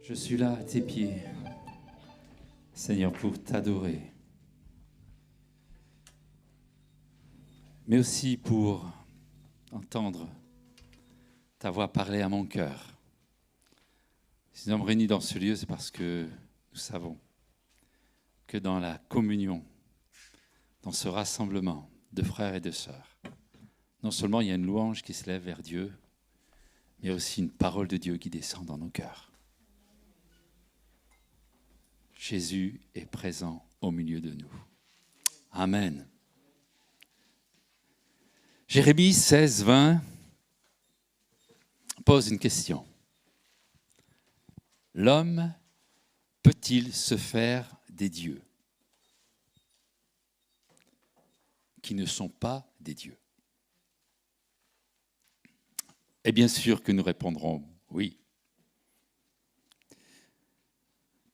Je suis là à tes pieds, Seigneur, pour t'adorer, mais aussi pour entendre ta voix parler à mon cœur. Si nous sommes réunis dans ce lieu, c'est parce que nous savons que dans la communion, dans ce rassemblement de frères et de sœurs, non seulement il y a une louange qui s'élève vers Dieu, mais il y a aussi une parole de Dieu qui descend dans nos cœurs. Jésus est présent au milieu de nous. Amen. Jérémie 16, 20 pose une question. L'homme peut-il se faire des dieux qui ne sont pas des dieux? Et bien sûr que nous répondrons oui.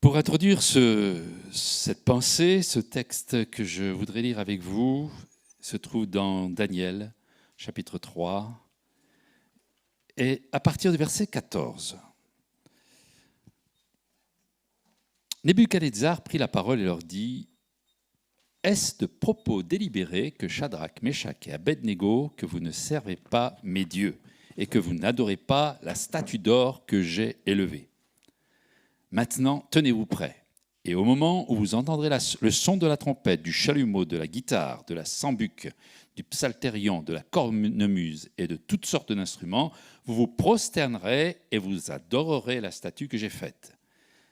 Pour introduire cette pensée, ce texte que je voudrais lire avec vous se trouve dans Daniel, chapitre 3, et à partir du verset 14. Nebuchadnezzar prit la parole et leur dit « Est-ce de propos délibérés que Shadrach, Meshach et Abednego, que vous ne servez pas mes dieux et que vous n'adorez pas la statue d'or que j'ai élevée ? Maintenant, tenez-vous prêts. Et au moment où vous entendrez le son de la trompette, du chalumeau, de la guitare, de la sambuc, du psalterion, de la cornemuse et de toutes sortes d'instruments, vous vous prosternerez et vous adorerez la statue que j'ai faite.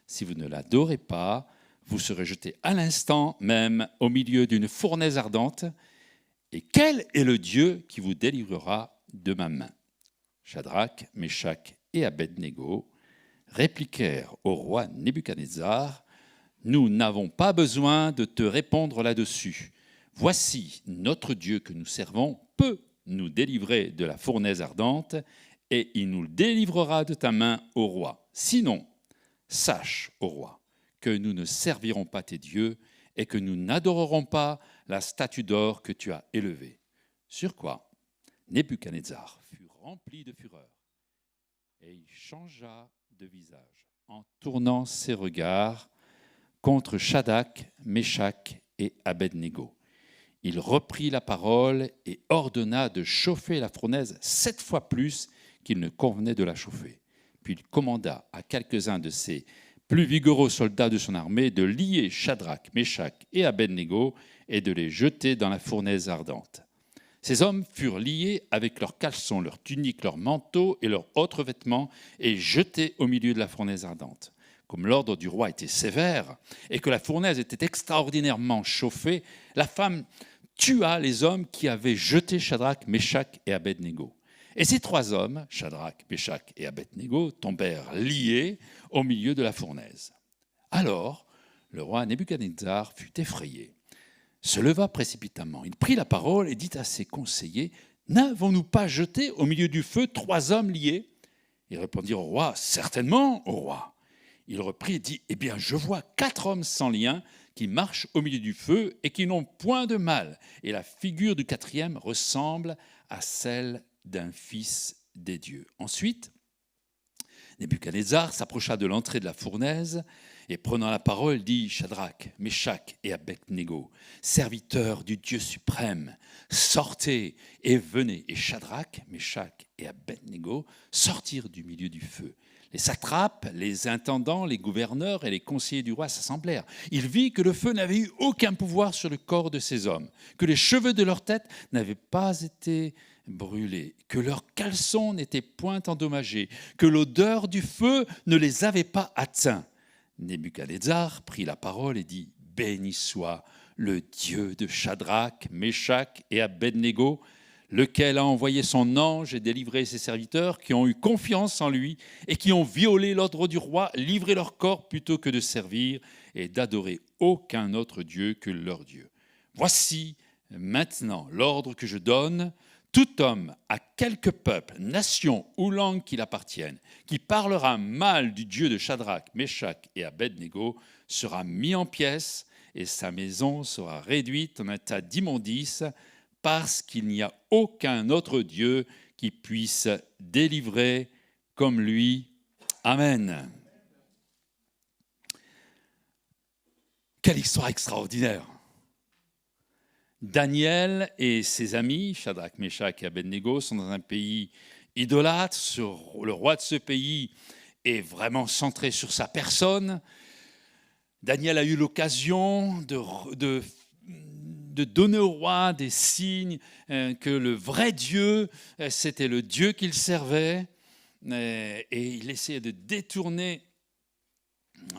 Si vous ne l'adorez pas, vous serez jetés à l'instant même au milieu d'une fournaise ardente. Et quel est le Dieu qui vous délivrera de ma main ? Shadrach, Meshach et Abednego répliquèrent au roi Nebuchadnezzar, « Nous n'avons pas besoin de te répondre là-dessus. Voici, notre Dieu que nous servons peut nous délivrer de la fournaise ardente, et il nous délivrera de ta main, ô roi. Sinon, sache, ô roi, que nous ne servirons pas tes dieux, et que nous n'adorerons pas la statue d'or que tu as élevée. » Sur quoi Nebuchadnezzar fut rempli de fureur, et il changea de visage, en tournant ses regards contre Shadrach, Meshach et Abednego. Il reprit la parole et ordonna de chauffer la fournaise 7 fois plus qu'il ne convenait de la chauffer. Puis il commanda à quelques-uns de ses plus vigoureux soldats de son armée de lier Shadrach, Meshach et Abednego et de les jeter dans la fournaise ardente. Ces hommes furent liés avec leurs caleçons, leurs tuniques, leurs manteaux et leurs autres vêtements et jetés au milieu de la fournaise ardente. Comme l'ordre du roi était sévère et que la fournaise était extraordinairement chauffée, la femme tua les hommes qui avaient jeté Shadrach, Meshach et Abednego. Et ces 3 hommes, Shadrach, Meshach et Abednego, tombèrent liés au milieu de la fournaise. Alors, le roi Nebuchadnezzar fut effrayé, se leva précipitamment. Il prit la parole et dit à ses conseillers, « N'avons-nous pas jeté au milieu du feu 3 hommes liés ?» Ils répondirent au roi, « Certainement, au roi. » Il reprit et dit, « Eh bien, je vois 4 hommes sans lien qui marchent au milieu du feu et qui n'ont point de mal. Et la figure du 4e ressemble à celle d'un fils des dieux. » Ensuite, Nebuchadnezzar s'approcha de l'entrée de la fournaise et prenant la parole dit, Shadrach, Meshach et Abednego, serviteurs du Dieu suprême, sortez et venez. Et Shadrach, Meshach et Abednego sortirent du milieu du feu. Les satrapes, les intendants, les gouverneurs et les conseillers du roi s'assemblèrent. Ils virent que le feu n'avait eu aucun pouvoir sur le corps de ces hommes, que les cheveux de leur tête n'avaient pas été brûlés, que leurs caleçons n'étaient point endommagés, que l'odeur du feu ne les avait pas atteints. Nebuchadnezzar prit la parole et dit, « Béni soit le Dieu de Shadrach, Meshach et Abednego, lequel a envoyé son ange et délivré ses serviteurs qui ont eu confiance en lui et qui ont violé l'ordre du roi, livré leur corps plutôt que de servir et d'adorer aucun autre Dieu que leur Dieu. Voici maintenant l'ordre que je donne. Tout homme à quelque peuple, nation ou langue qu'il appartienne, qui parlera mal du Dieu de Shadrach, Meshach et Abednego sera mis en pièces et sa maison sera réduite en état d'immondice parce qu'il n'y a aucun autre Dieu qui puisse délivrer comme lui. Amen. Quelle histoire extraordinaire! Daniel et ses amis, Shadrach, Meshach et Abednego, sont dans un pays idolâtre. Le roi de ce pays est vraiment centré sur sa personne. Daniel a eu l'occasion de donner au roi des signes que le vrai Dieu, c'était le Dieu qu'il servait. Et il essayait de détourner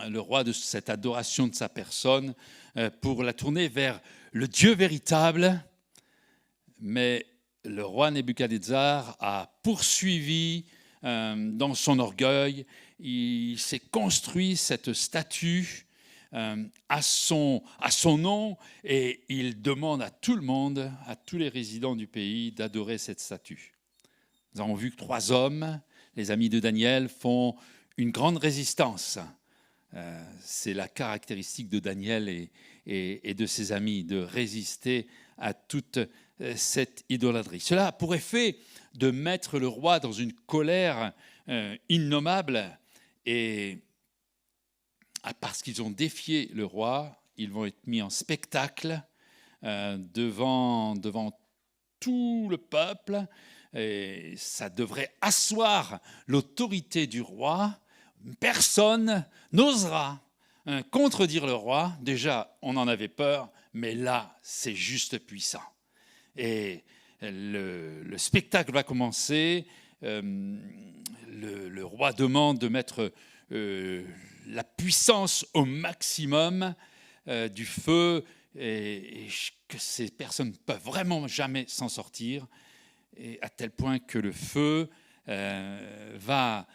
le roi de cette adoration de sa personne pour la tourner vers le Dieu véritable. Mais le roi Nebuchadnezzar a poursuivi dans son orgueil. Il s'est construit cette statue à son nom, et il demande à tout le monde, à tous les résidents du pays, d'adorer cette statue. Nous avons vu que 3 hommes, les amis de Daniel, font une grande résistance. C'est la caractéristique de Daniel et de ses amis, de résister à toute cette idolâtrie. Cela a pour effet de mettre le roi dans une colère innommable, et parce qu'ils ont défié le roi, ils vont être mis en spectacle devant tout le peuple, et ça devrait asseoir l'autorité du roi. Personne n'osera contredire le roi. Déjà, on en avait peur, mais là, c'est juste puissant. Et le spectacle va commencer. Le roi demande de mettre la puissance au maximum du feu, et que ces personnes ne peuvent vraiment jamais s'en sortir, et à tel point que le feu va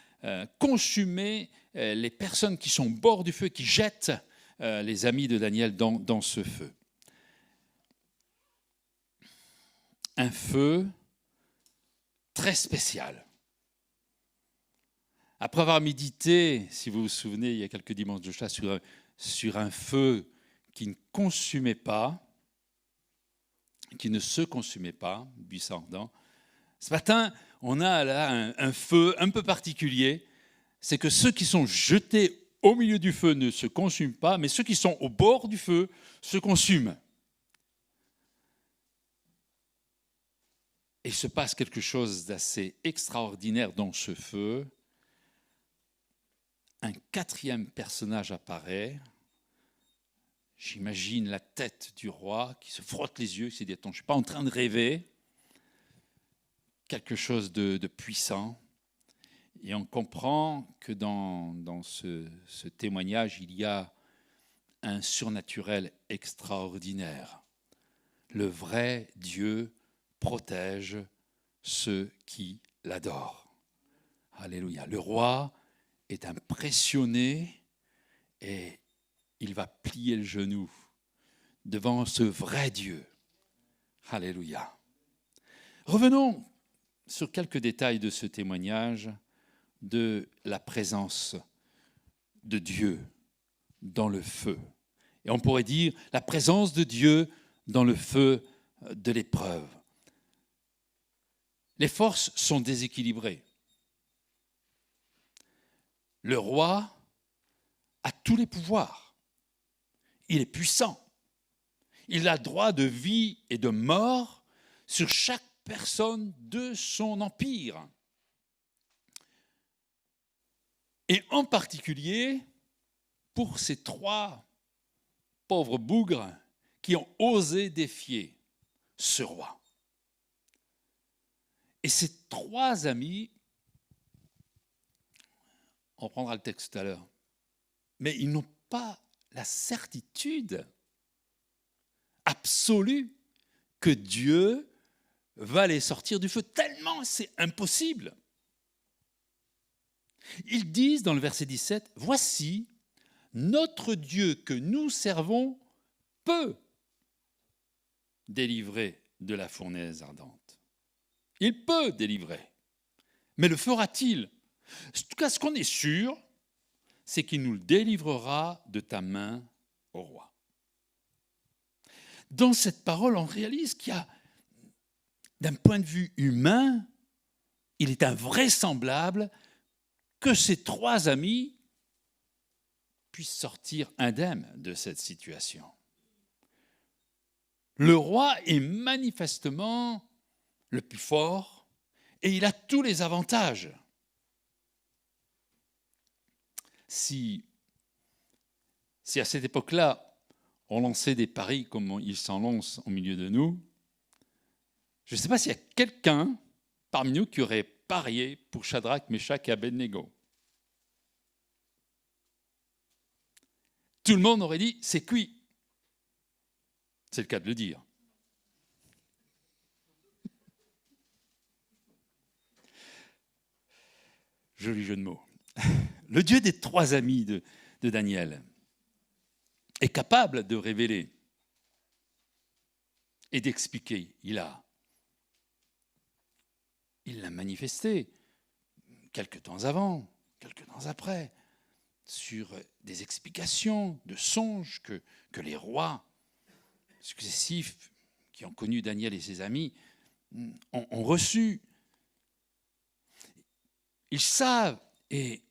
consumer les personnes qui sont au bord du feu, qui jettent les amis de Daniel dans ce feu. Un feu très spécial. Après avoir médité, si vous vous souvenez, il y a quelques dimanches de chat, sur un feu qui ne consumait pas, qui ne se consumait pas, buisson ardent, ce matin, on a là un feu un peu particulier. C'est que ceux qui sont jetés au milieu du feu ne se consument pas, mais ceux qui sont au bord du feu se consument. Et il se passe quelque chose d'assez extraordinaire dans ce feu. Un 4e personnage apparaît. J'imagine la tête du roi qui se frotte les yeux, qui se dit « Attends, je ne suis pas en train de rêver ». Quelque chose de puissant. Et on comprend que dans ce témoignage, il y a un surnaturel extraordinaire. Le vrai Dieu protège ceux qui l'adorent. Alléluia. Le roi est impressionné et il va plier le genou devant ce vrai Dieu. Alléluia. Revenons sur quelques détails de ce témoignage de la présence de Dieu dans le feu. Et on pourrait dire la présence de Dieu dans le feu de l'épreuve. Les forces sont déséquilibrées. Le roi a tous les pouvoirs. Il est puissant. Il a droit de vie et de mort sur chaque personne de son empire. Et en particulier pour ces 3 pauvres bougres qui ont osé défier ce roi. Et ces 3 amis, on reprendra le texte tout à l'heure, mais ils n'ont pas la certitude absolue que Dieu va les sortir du feu, tellement c'est impossible. Ils disent dans le verset 17, « Voici, notre Dieu que nous servons peut délivrer de la fournaise ardente. » Il peut délivrer, mais le fera-t-il? En tout cas, ce qu'on est sûr, c'est qu'il nous délivrera de ta main, ô roi. Dans cette parole, on réalise qu'il y a, d'un point de vue humain, il est invraisemblable que ces 3 amis puisse sortir indemne de cette situation. Le roi est manifestement le plus fort et il a tous les avantages. Si à cette époque-là, on lançait des paris comme ils s'en lancent au milieu de nous, je ne sais pas s'il y a quelqu'un parmi nous qui aurait parié pour Shadrach, Meshach et Abednego. Tout le monde aurait dit, c'est cuit. C'est le cas de le dire. Joli jeu de mots. Le Dieu des trois amis de Daniel est capable de révéler et d'expliquer. Il l'a manifesté quelques temps avant, quelques temps après, sur des explications de songes que les rois successifs qui ont connu Daniel et ses amis ont reçus. Ils savent, et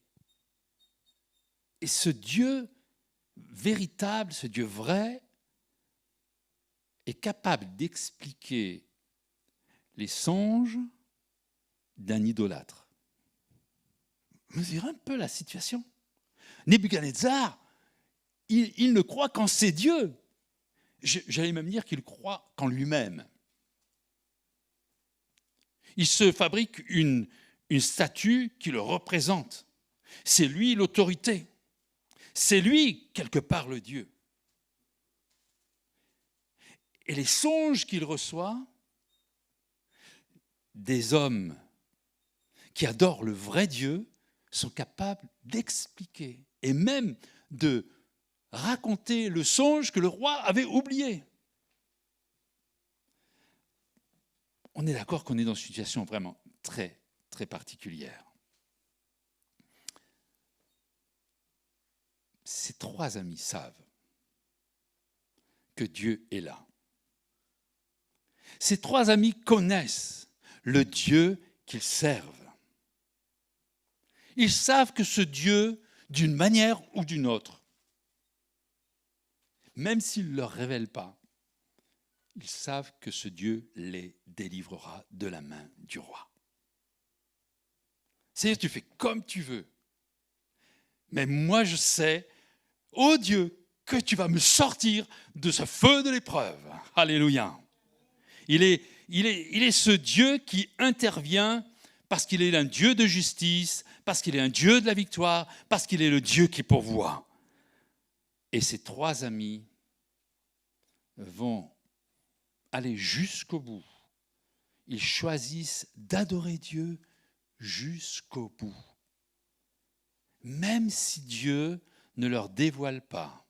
ce Dieu véritable, ce Dieu vrai, est capable d'expliquer les songes d'un idolâtre. Mesurez un peu la situation. Nebuchadnezzar, il ne croit qu'en ses dieux. J'allais même dire qu'il croit qu'en lui-même. Il se fabrique une statue qui le représente. C'est lui l'autorité. C'est lui, quelque part, le Dieu. Et les songes qu'il reçoit, des hommes qui adorent le vrai Dieu, sont capables d'expliquer et même de raconter le songe que le roi avait oublié. On est d'accord qu'on est dans une situation vraiment très, très particulière. Ces trois amis savent que Dieu est là. Ces trois amis connaissent le Dieu qu'ils servent. Ils savent que ce Dieu, d'une manière ou d'une autre, même s'il ne leur révèle pas, ils savent que ce Dieu les délivrera de la main du roi. C'est-à-dire, tu fais comme tu veux. Mais moi, je sais, ô Dieu, que tu vas me sortir de ce feu de l'épreuve. Alléluia. Il est ce Dieu qui intervient parce qu'il est un Dieu de justice, parce qu'il est un Dieu de la victoire, parce qu'il est le Dieu qui pourvoit. Et ces trois amis vont aller jusqu'au bout. Ils choisissent d'adorer Dieu jusqu'au bout. Même si Dieu ne leur dévoile pas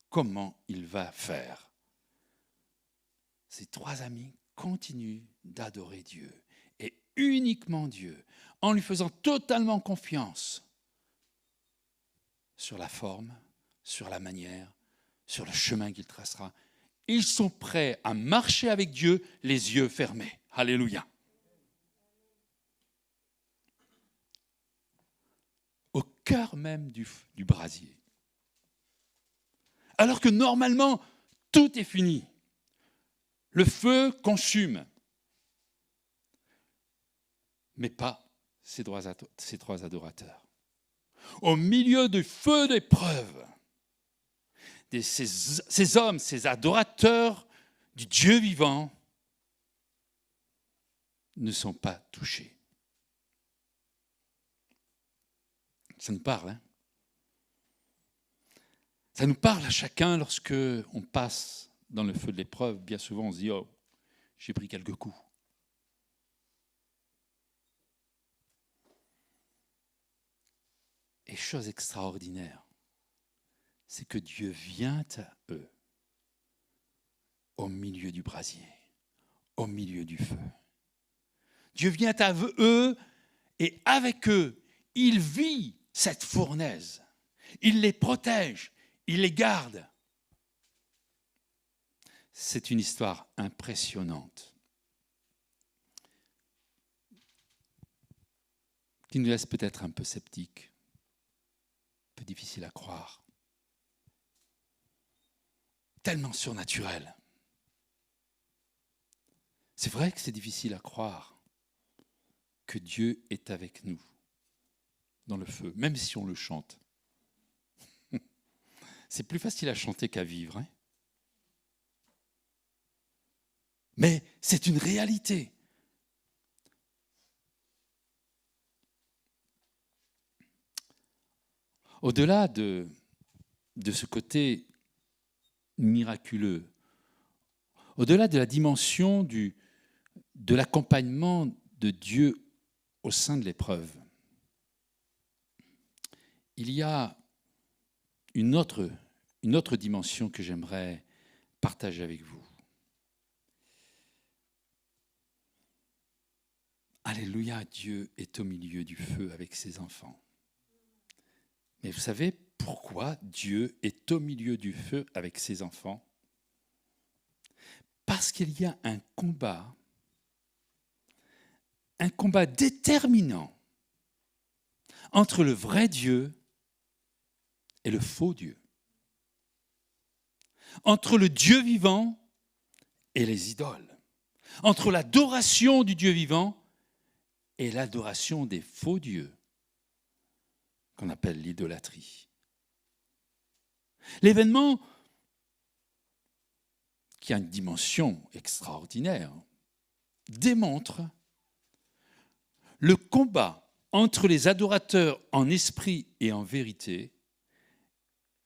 comment il va faire. Ces trois amis continuent d'adorer Dieu, et uniquement Dieu, en lui faisant totalement confiance sur la forme, sur la manière, sur le chemin qu'il tracera. Ils sont prêts à marcher avec Dieu les yeux fermés. Alléluia. Au cœur même du brasier. Alors que normalement, tout est fini. Le feu consume. Mais pas ces trois adorateurs. Au milieu du feu d'épreuve, ces hommes, ces adorateurs du Dieu vivant, ne sont pas touchés. Ça nous parle, hein? Ça nous parle à chacun lorsque on passe dans le feu de l'épreuve. Bien souvent, on se dit, oh, j'ai pris quelques coups. Et chose extraordinaire, c'est que Dieu vient à eux au milieu du brasier, au milieu du feu. Dieu vient à eux et avec eux, il vit cette fournaise. Il les protège, il les garde. C'est une histoire impressionnante qui nous laisse peut-être un peu sceptiques, peu difficile à croire. Tellement surnaturel. C'est vrai que c'est difficile à croire que Dieu est avec nous dans le feu, même si on le chante. C'est plus facile à chanter qu'à vivre. Hein, mais c'est une réalité. Au-delà de ce côté miraculeux, au-delà de la dimension de l'accompagnement de Dieu au sein de l'épreuve, il y a une autre dimension que j'aimerais partager avec vous. Alléluia, Dieu est au milieu du feu avec ses enfants. Mais vous savez pourquoi Dieu est au milieu du feu avec ses enfants? Parce qu'il y a un combat déterminant entre le vrai Dieu et le faux Dieu. Entre le Dieu vivant et les idoles. Entre l'adoration du Dieu vivant et l'adoration des faux dieux, qu'on appelle l'idolâtrie. L'événement, qui a une dimension extraordinaire, démontre le combat entre les adorateurs en esprit et en vérité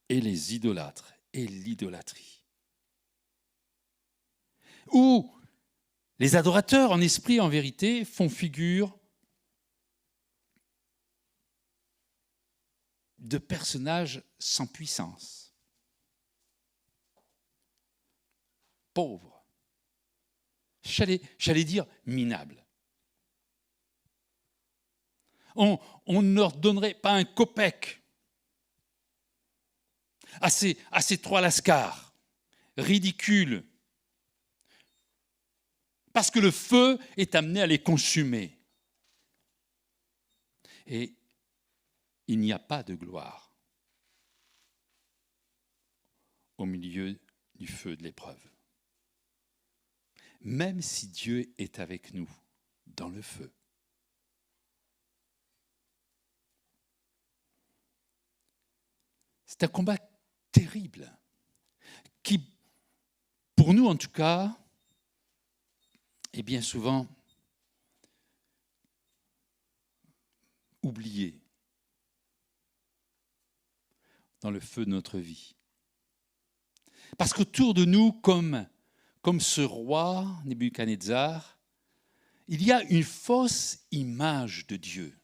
et les idolâtres et l'idolâtrie. Où les adorateurs en esprit et en vérité font figure de personnages sans puissance, pauvres, j'allais dire minables. On ne leur donnerait pas un copec à ces trois lascars, ridicules, parce que le feu est amené à les consumer. Et il n'y a pas de gloire au milieu du feu de l'épreuve. Même si Dieu est avec nous dans le feu. C'est un combat terrible qui, pour nous en tout cas, est bien souvent oublié dans le feu de notre vie. Parce qu'autour de nous, comme ce roi Nebuchadnezzar, il y a une fausse image de Dieu.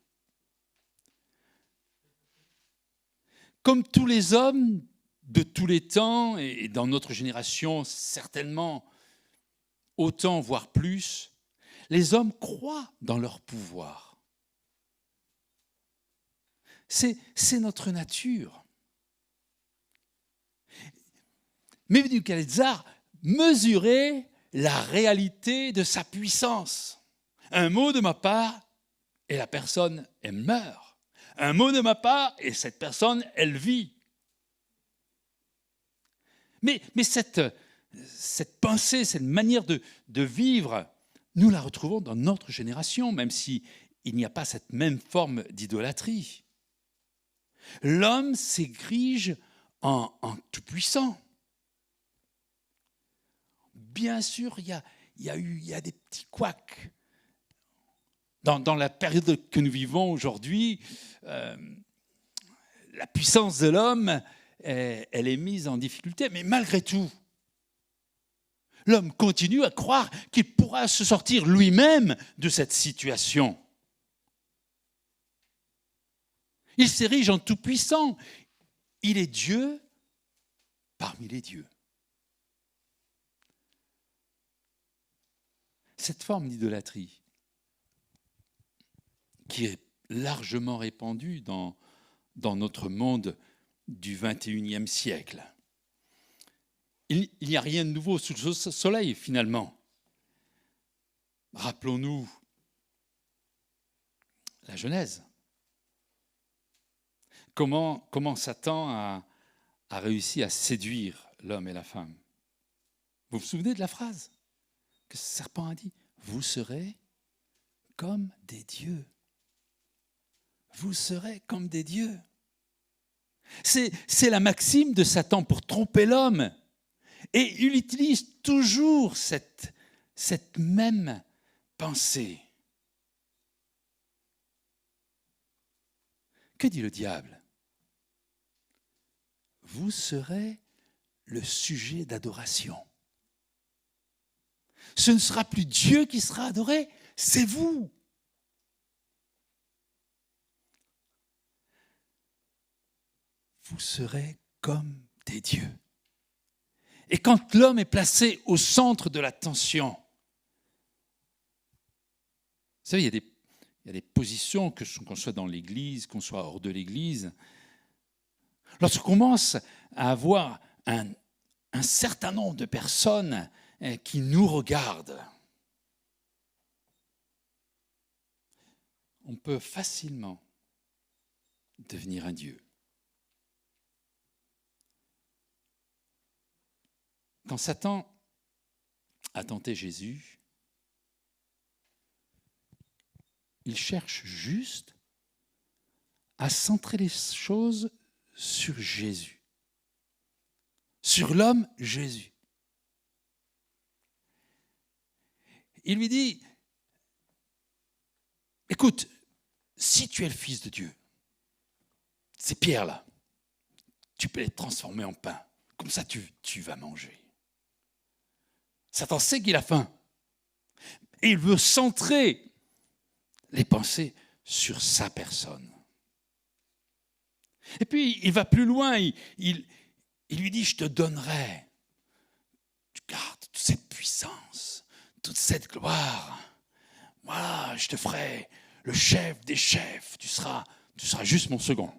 Comme tous les hommes de tous les temps, et dans notre génération certainement autant, voire plus, les hommes croient dans leur pouvoir. C'est notre nature. Mais Nebuchadnezzar mesurait la réalité de sa puissance. Un mot de ma part, et la personne, elle meurt. Un mot de ma part, et cette personne, elle vit. Mais cette pensée, cette manière de vivre, nous la retrouvons dans notre génération, même s'il n'y a pas cette même forme d'idolâtrie. L'homme s'érige en tout-puissant. Bien sûr, il y a des petits couacs. Dans la période que nous vivons aujourd'hui, la puissance de l'homme, elle est mise en difficulté. Mais malgré tout, l'homme continue à croire qu'il pourra se sortir lui-même de cette situation. Il s'érige en tout-puissant. Il est Dieu parmi les dieux. Cette forme d'idolâtrie qui est largement répandue dans notre monde du XXIe siècle. Il n'y a rien de nouveau sous le soleil, finalement. Rappelons-nous la Genèse. comment Satan a réussi à séduire l'homme et la femme. Vous vous souvenez de la phrase que ce serpent a dit? Vous serez comme des dieux. Vous serez comme des dieux. C'est la maxime de Satan pour tromper l'homme. Et il utilise toujours cette même pensée. Que dit le diable? Vous serez le sujet d'adoration. Ce ne sera plus Dieu qui sera adoré, c'est vous. Vous serez comme des dieux. Et quand l'homme est placé au centre de l'attention, vous savez, il y a des positions, qu'on soit dans l'Église, qu'on soit hors de l'Église. Lorsqu'on commence à avoir un certain nombre de personnes qui nous regardent, on peut facilement devenir un Dieu. Quand Satan a tenté Jésus, il cherche juste à centrer les choses sur Jésus, sur l'homme Jésus. Il lui dit, écoute, si tu es le Fils de Dieu, ces pierres-là, tu peux les transformer en pain. Comme ça, tu vas manger. Satan sait qu'il a faim. Et il veut centrer les pensées sur sa personne. Et puis, il va plus loin. Il lui dit, je te donnerai. Tu gardes toute cette puissance, toute cette gloire. Voilà, je te ferai le chef des chefs. Tu seras juste mon second.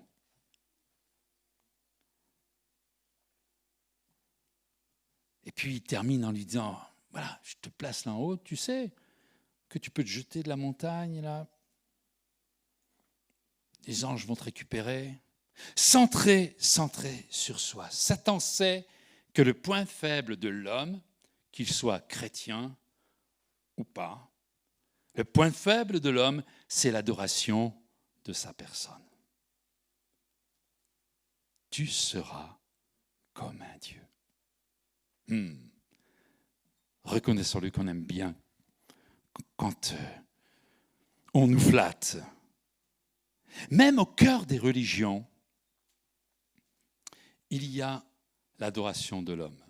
Et puis il termine en lui disant, voilà, je te place là en haut, tu sais que tu peux te jeter de la montagne là. Les anges vont te récupérer. Centré sur soi. Satan sait que le point faible de l'homme, qu'il soit chrétien ou pas, le point faible de l'homme, c'est l'adoration de sa personne. Tu seras comme un Dieu. Reconnaissons-le qu'on aime bien quand on nous flatte. Même au cœur des religions, il y a l'adoration de l'homme.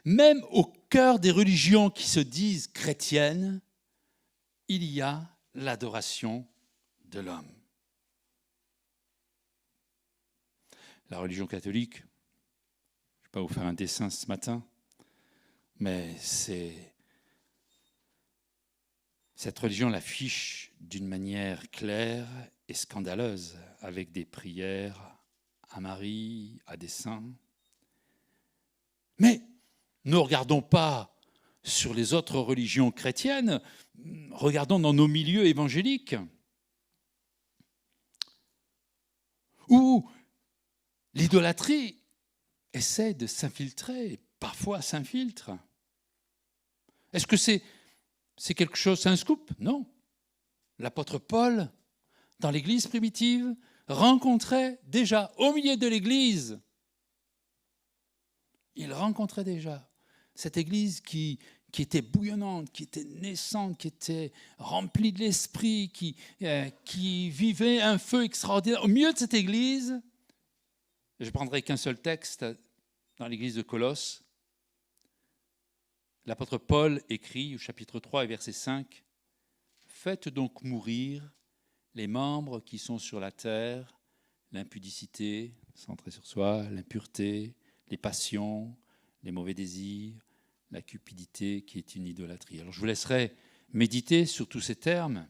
Même au cœur des religions qui se disent chrétiennes, il y a l'adoration de l'homme. La religion catholique, je ne vais pas vous faire un dessin ce matin, mais cette religion l'affiche d'une manière claire et scandaleuse, avec des prières à Marie, à des saints. Mais ne regardons pas sur les autres religions chrétiennes, regardons dans nos milieux évangéliques, où l'idolâtrie essaie de s'infiltrer, et parfois s'infiltre. Est-ce que c'est quelque chose, c'est un scoop? Non. L'apôtre Paul, dans l'Église primitive, rencontrait déjà, au milieu de l'Église, il rencontrait déjà cette Église qui était bouillonnante, qui était naissante, qui était remplie de l'Esprit, qui vivait un feu extraordinaire. Au milieu de cette Église, je ne prendrai qu'un seul texte dans l'Église de Colosse. L'apôtre Paul écrit au chapitre 3 et verset 5, « Faites donc mourir les membres qui sont sur la terre, l'impudicité, centrée sur soi, l'impureté, les passions, les mauvais désirs, la cupidité qui est une idolâtrie. » Alors je vous laisserai méditer sur tous ces termes.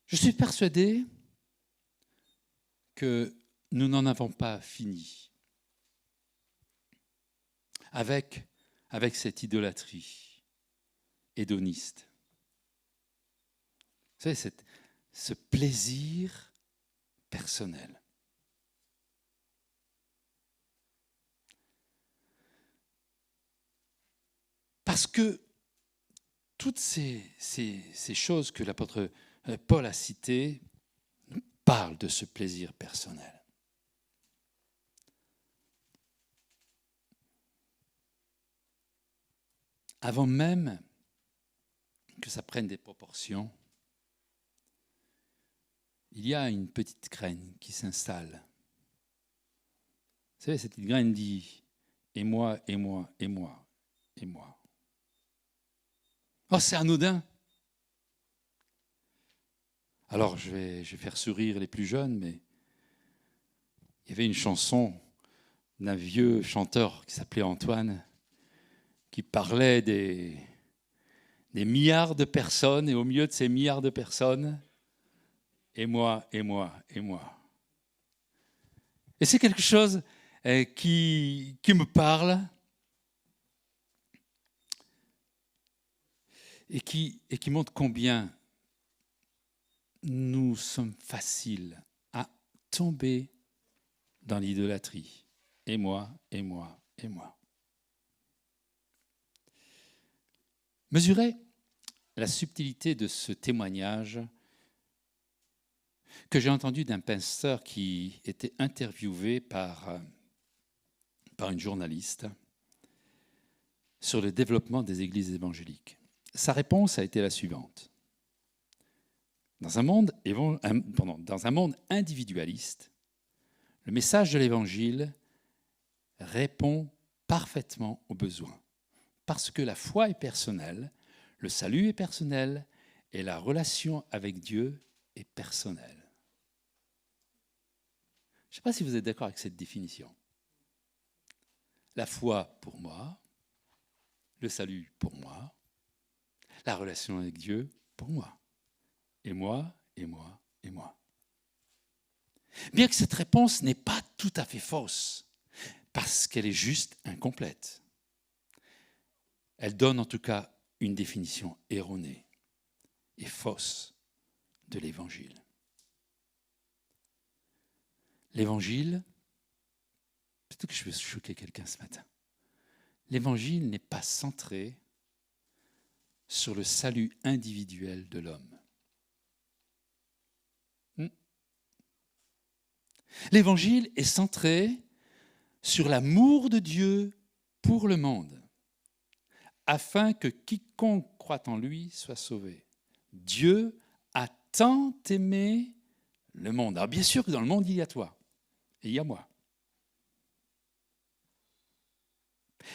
Je suis persuadé que nous n'en avons pas fini avec cette idolâtrie hédoniste. Vous savez, ce plaisir personnel. Parce que toutes ces choses que l'apôtre Paul a citées parlent de ce plaisir personnel. Avant même que ça prenne des proportions, il y a une petite graine qui s'installe. Vous savez, cette petite graine dit « et moi, et moi, et moi, et moi ». Oh, c'est anodin. Alors, je vais faire sourire les plus jeunes, mais il y avait une chanson d'un vieux chanteur qui s'appelait Antoine, qui parlait des milliards de personnes, et au milieu de ces milliards de personnes, et moi, et moi, et moi. Et c'est quelque chose qui me parle et qui montre combien nous sommes faciles à tomber dans l'idolâtrie. Et moi, et moi, et moi. Mesurez la subtilité de ce témoignage que j'ai entendu d'un pasteur qui était interviewé par une journaliste sur le développement des églises évangéliques. Sa réponse a été la suivante. Dans un monde individualiste, le message de l'Évangile répond parfaitement aux besoins. Parce que la foi est personnelle, le salut est personnel et la relation avec Dieu est personnelle. Je ne sais pas si vous êtes d'accord avec cette définition. La foi pour moi, le salut pour moi, la relation avec Dieu pour moi. Et moi, et moi, et moi. Bien que cette réponse n'est pas tout à fait fausse, parce qu'elle est juste incomplète. Elle donne en tout cas une définition erronée et fausse de l'Évangile. L'Évangile, peut-être que je vais choquer quelqu'un ce matin, l'Évangile n'est pas centré sur le salut individuel de l'homme. L'Évangile est centré sur l'amour de Dieu pour le monde, afin que quiconque croit en lui soit sauvé. Dieu a tant aimé le monde. Alors bien sûr que dans le monde, il y a toi et il y a moi.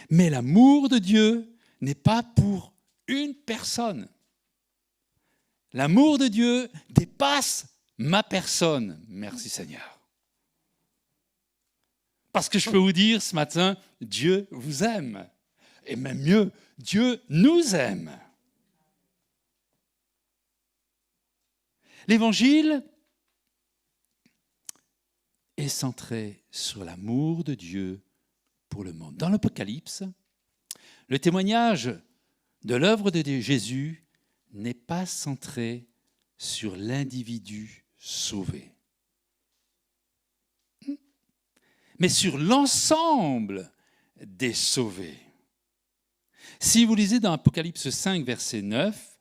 Mais l'amour de Dieu n'est pas pour une personne. L'amour de Dieu dépasse ma personne. Merci Seigneur. Parce que je peux vous dire ce matin, Dieu vous aime. Et même mieux, Dieu nous aime. L'Évangile est centré sur l'amour de Dieu pour le monde. Dans l'Apocalypse, le témoignage de l'œuvre de Jésus n'est pas centré sur l'individu sauvé, mais sur l'ensemble des sauvés. Si vous lisez dans Apocalypse 5, verset 9,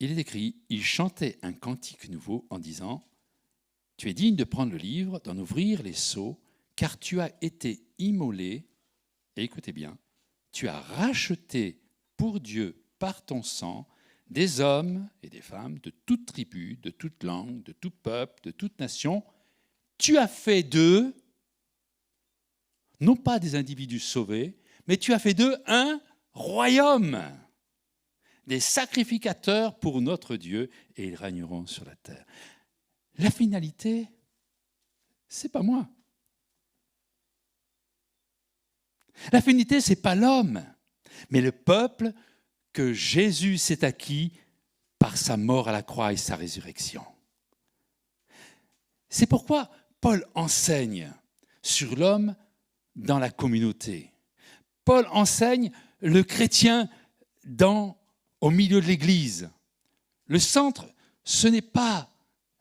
il est écrit « Il chantait un cantique nouveau en disant « Tu es digne de prendre le livre, d'en ouvrir les sceaux, car tu as été immolé, et écoutez bien, tu as racheté pour Dieu par ton sang des hommes et des femmes de toute tribu, de toute langue, de tout peuple, de toute nation. Tu as fait d'eux, non pas des individus sauvés, mais tu as fait d'eux un royaume, des sacrificateurs pour notre Dieu, et ils régneront sur la terre. » La finalité, c'est pas moi. La finalité, c'est pas l'homme, mais le peuple que Jésus s'est acquis par sa mort à la croix et sa résurrection. C'est pourquoi Paul enseigne sur l'homme dans la communauté. Paul enseigne le chrétien dans au milieu de l'Église. Le centre, ce n'est pas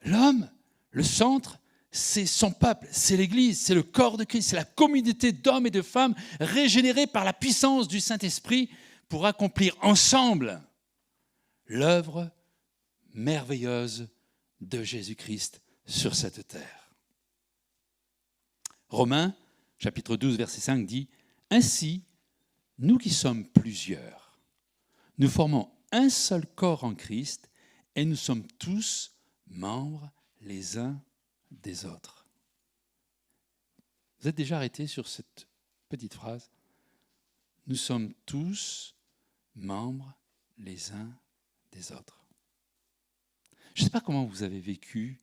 l'homme. Le centre, c'est son peuple, c'est l'Église, c'est le corps de Christ, c'est la communauté d'hommes et de femmes régénérés par la puissance du Saint-Esprit pour accomplir ensemble l'œuvre merveilleuse de Jésus-Christ sur cette terre. Romains, chapitre 12, verset 5 dit « Ainsi, nous qui sommes plusieurs, nous formons un seul corps en Christ et nous sommes tous membres les uns des autres. » Vous êtes déjà arrêté sur cette petite phrase ? Nous sommes tous membres les uns des autres. Je ne sais pas comment vous avez vécu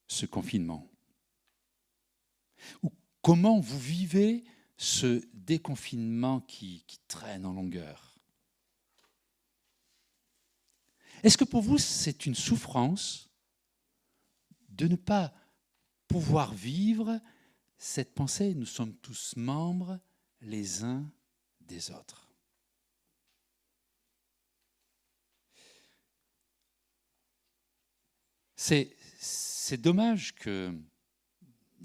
ce confinement. Ou comment vous vivez ce déconfinement qui traîne en longueur. Est-ce que pour vous, c'est une souffrance de ne pas pouvoir vivre cette pensée, nous sommes tous membres les uns des autres? C'est dommage qu'il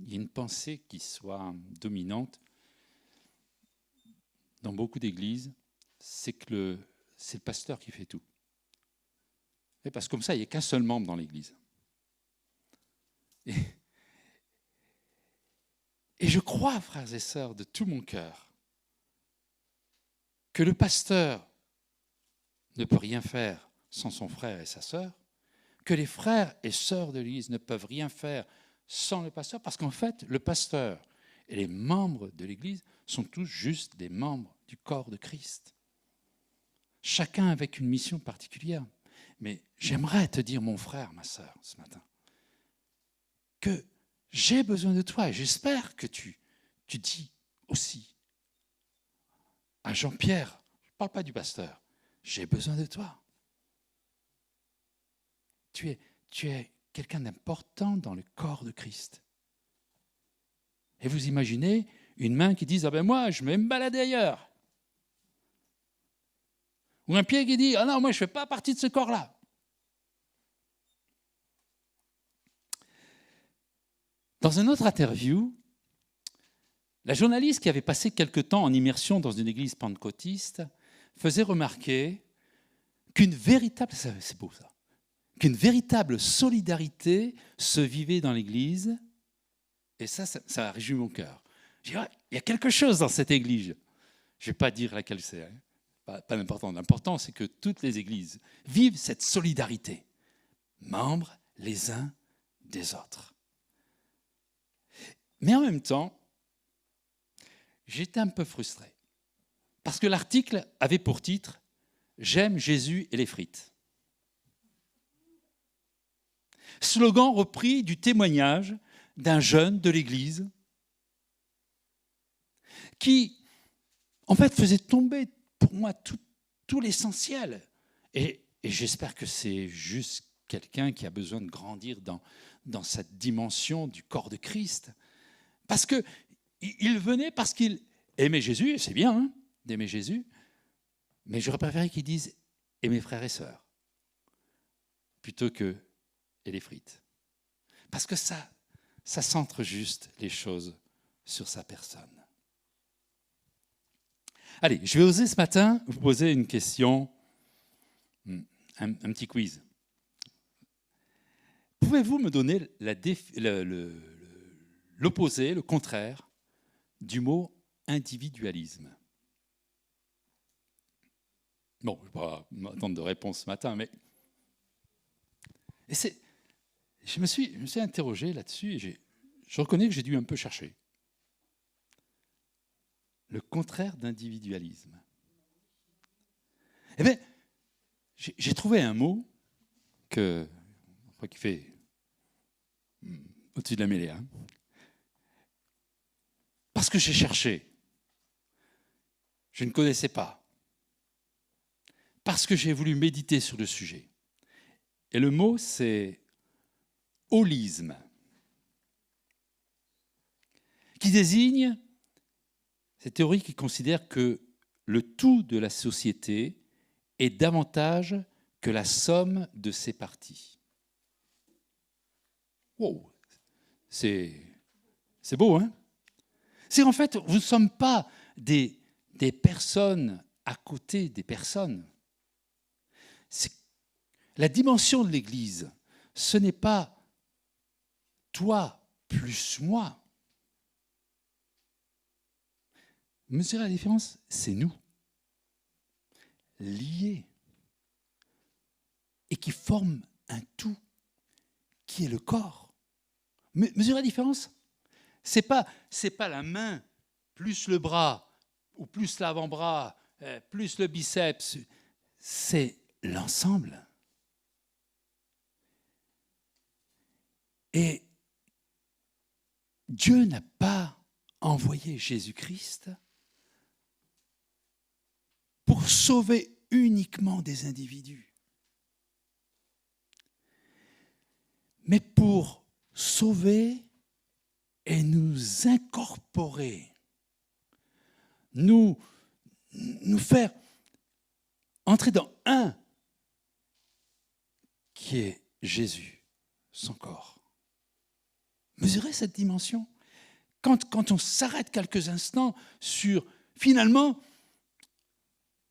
y ait une pensée qui soit dominante dans beaucoup d'églises, c'est que c'est le pasteur qui fait tout. Et parce que comme ça, il n'y a qu'un seul membre dans l'église. Et je crois, frères et sœurs, de tout mon cœur, que le pasteur ne peut rien faire sans son frère et sa sœur, que les frères et sœurs de l'Église ne peuvent rien faire sans le pasteur, parce qu'en fait, le pasteur et les membres de l'Église sont tous juste des membres du corps de Christ. Chacun avec une mission particulière. Mais j'aimerais te dire, mon frère, ma sœur, ce matin, que j'ai besoin de toi, et j'espère que tu dis aussi à Jean-Pierre, je ne parle pas du pasteur, j'ai besoin de toi. Tu es quelqu'un d'important dans le corps de Christ. Et vous imaginez une main qui dit « Ah ben moi, je vais me balader ailleurs ». Ou un pied qui dit « Ah non, moi, je ne fais pas partie de ce corps-là ». Dans une autre interview, la journaliste qui avait passé quelque temps en immersion dans une église pentecôtiste faisait remarquer qu'une véritable, c'est beau ça, qu'une véritable solidarité se vivait dans l'église, et ça a réjoui mon cœur. Je dis, ah, il y a quelque chose dans cette église. Je ne vais pas dire laquelle c'est, hein. Pas l'important. L'important, c'est que toutes les églises vivent cette solidarité, membres les uns des autres. Mais en même temps, j'étais un peu frustré, parce que l'article avait pour titre « J'aime Jésus et les frites ». Slogan repris du témoignage d'un jeune de l'église qui, en fait, faisait tomber pour moi tout l'essentiel. Et j'espère que c'est juste quelqu'un qui a besoin de grandir dans cette dimension du corps de Christ. Parce qu'il venait parce qu'il aimait Jésus, et c'est bien hein, d'aimer Jésus, mais j'aurais préféré qu'il dise « et mes frères et sœurs » plutôt que « et les frites ». Parce que ça centre juste les choses sur sa personne. Allez, je vais oser ce matin vous poser une question, un petit quiz. Pouvez-vous me donner l'opposé, le contraire du mot individualisme? Bon, je ne vais pas m'attendre de réponse ce matin, mais je me suis interrogé là-dessus et je reconnais que j'ai dû un peu chercher. Le contraire d'individualisme. Eh bien, j'ai trouvé un mot qui fait au-dessus de la mêlée. Hein. Parce que j'ai cherché. Je ne connaissais pas. Parce que j'ai voulu méditer sur le sujet. Et le mot, c'est holisme, qui désigne cette théorie qui considère que le tout de la société est davantage que la somme de ses parties. Wow, c'est beau, hein? C'est en fait, vous ne sommes pas des personnes à côté des personnes. La dimension de l'Église, ce n'est pas toi plus moi. Mesurez la différence, c'est nous, liés, et qui forment un tout, qui est le corps. Mesurez la différence. C'est pas la main plus le bras, ou plus l'avant-bras, plus le biceps. C'est l'ensemble. Et Dieu n'a pas envoyé Jésus-Christ pour sauver uniquement des individus, mais pour sauver et nous incorporer, nous faire entrer dans un qui est Jésus, son corps. Mesurez cette dimension. Quand on s'arrête quelques instants sur, finalement,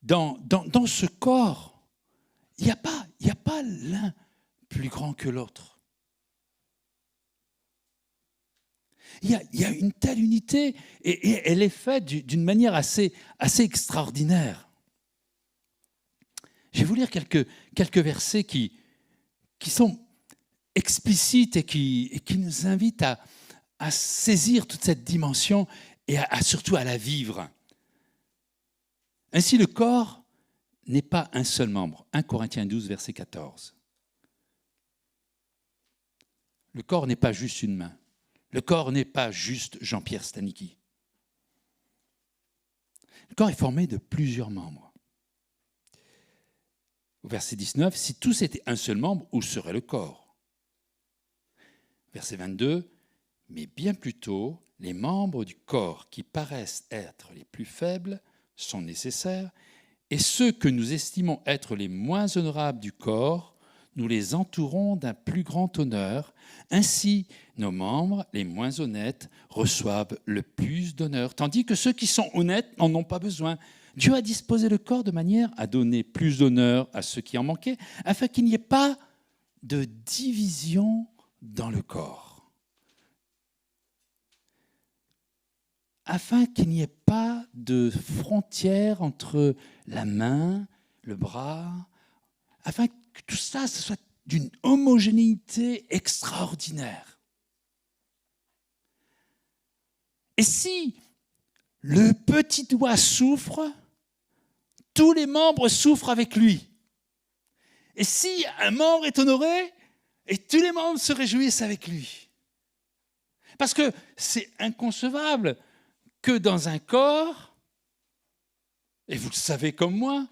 dans ce corps, il n'y a pas l'un plus grand que l'autre. Il y a une telle unité et elle est faite d'une manière assez extraordinaire. Je vais vous lire quelques versets qui sont explicites et qui nous invitent à saisir toute cette dimension et surtout à la vivre. Ainsi, le corps n'est pas un seul membre. 1 Corinthiens 12, verset 14. Le corps n'est pas juste une main. Le corps n'est pas juste Jean-Pierre Stanicki. Le corps est formé de plusieurs membres. Au verset 19, si tous étaient un seul membre, où serait le corps? Verset 22, mais bien plutôt, les membres du corps qui paraissent être les plus faibles sont nécessaires, et ceux que nous estimons être les moins honorables du corps, nous les entourons d'un plus grand honneur. Ainsi, nos membres, les moins honnêtes, reçoivent le plus d'honneur, tandis que ceux qui sont honnêtes n'en ont pas besoin. Dieu a disposé le corps de manière à donner plus d'honneur à ceux qui en manquaient, afin qu'il n'y ait pas de division dans le corps. Afin qu'il n'y ait pas de frontière entre la main, le bras, afin que tout ça ce soit d'une homogénéité extraordinaire. Et si le petit doigt souffre, tous les membres souffrent avec lui. Et si un membre est honoré, et tous les membres se réjouissent avec lui. Parce que c'est inconcevable que dans un corps, et vous le savez comme moi,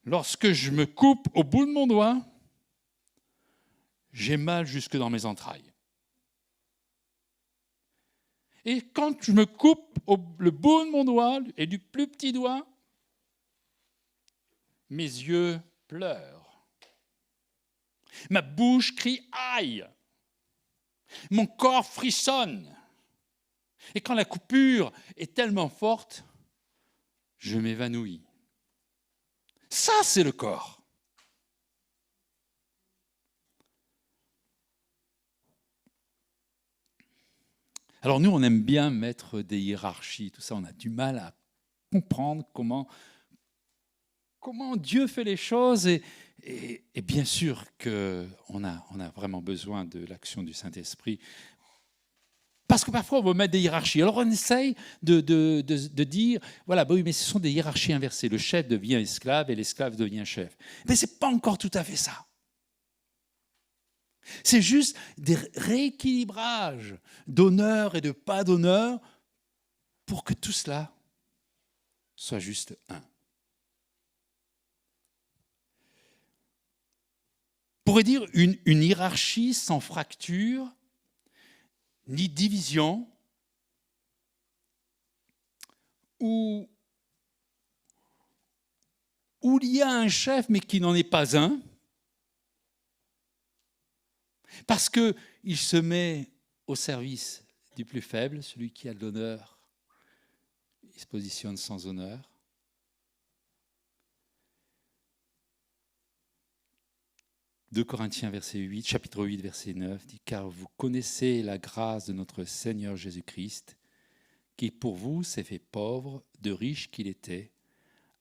lorsque je me coupe au bout de mon doigt, j'ai mal jusque dans mes entrailles. Et quand je me coupe le bout de mon doigt et du plus petit doigt, mes yeux pleurent. Ma bouche crie « aïe !» Mon corps frissonne. Et quand la coupure est tellement forte, je m'évanouis. Ça, c'est le corps. Alors nous, on aime bien mettre des hiérarchies, tout ça, on a du mal à comprendre comment Dieu fait les choses et bien sûr qu'on a vraiment besoin de l'action du Saint-Esprit. Parce que parfois, on va mettre des hiérarchies. Alors, on essaye de dire, voilà, bah oui, mais ce sont des hiérarchies inversées. Le chef devient esclave et l'esclave devient chef. Mais ce n'est pas encore tout à fait ça. C'est juste des rééquilibrages d'honneur et de pas d'honneur pour que tout cela soit juste un. On pourrait dire une hiérarchie sans fracture, ni division, où où il y a un chef mais qui n'en est pas un, parce qu'il se met au service du plus faible, celui qui a de l'honneur, il se positionne sans honneur. « 2 Corinthiens chapitre 8, verset 9, dit « Car vous connaissez la grâce de notre Seigneur Jésus-Christ, qui pour vous s'est fait pauvre, de riche qu'il était,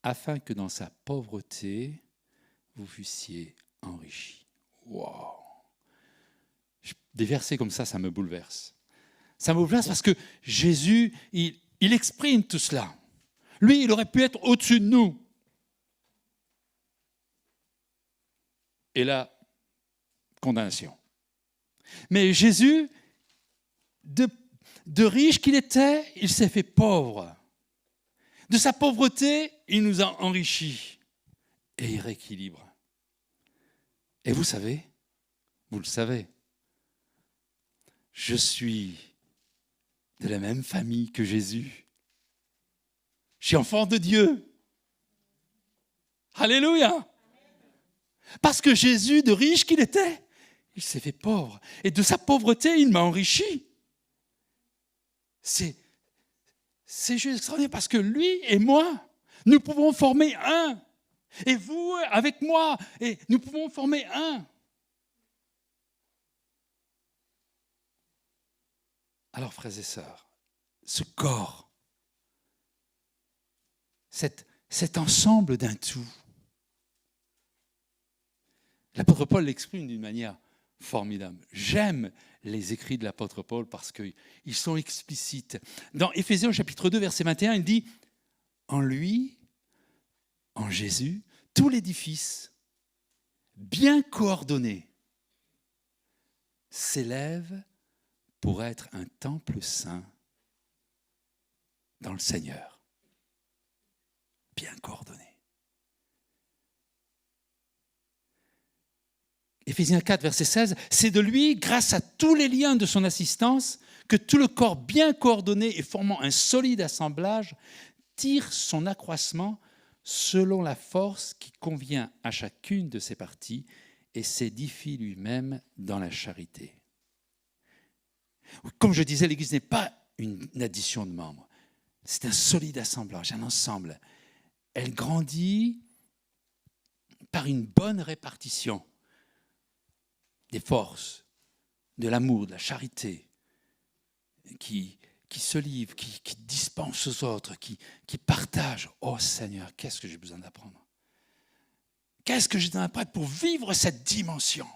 afin que dans sa pauvreté, vous fussiez enrichis. » Wow. Des versets comme ça me bouleverse. Ça me bouleverse parce que Jésus, il exprime tout cela. Lui, il aurait pu être au-dessus de nous. Et là, condamnation. Mais Jésus, de riche qu'il était, il s'est fait pauvre. De sa pauvreté, il nous a enrichis. Et il rééquilibre. Et vous savez, vous le savez, je suis de la même famille que Jésus. Je suis enfant de Dieu. Alléluia. Parce que Jésus, de riche qu'il était, il s'est fait pauvre. Et de sa pauvreté, il m'a enrichi. C'est juste extraordinaire parce que lui et moi, nous pouvons former un. Et vous, avec moi, et nous pouvons former un. Alors, frères et sœurs, ce corps, cet ensemble d'un tout, l'apôtre Paul l'exprime d'une manière formidable. J'aime les écrits de l'apôtre Paul parce qu'ils sont explicites. Dans Éphésiens chapitre 2, verset 21, il dit « En lui, en Jésus, tout l'édifice, bien coordonné, s'élève pour être un temple saint dans le Seigneur. » Bien coordonné. Éphésiens 4, verset 16, « C'est de lui, grâce à tous les liens de son assistance, que tout le corps bien coordonné et formant un solide assemblage tire son accroissement selon la force qui convient à chacune de ses parties et s'édifie lui-même dans la charité. » Comme je disais, l'Église n'est pas une addition de membres. C'est un solide assemblage, un ensemble. Elle grandit par une bonne répartition des forces, de l'amour, de la charité, qui se livre, qui dispense aux autres, qui partage. Oh Seigneur, qu'est-ce que j'ai besoin d'apprendre? Qu'est-ce que j'ai besoin d'apprendre pour vivre cette dimension?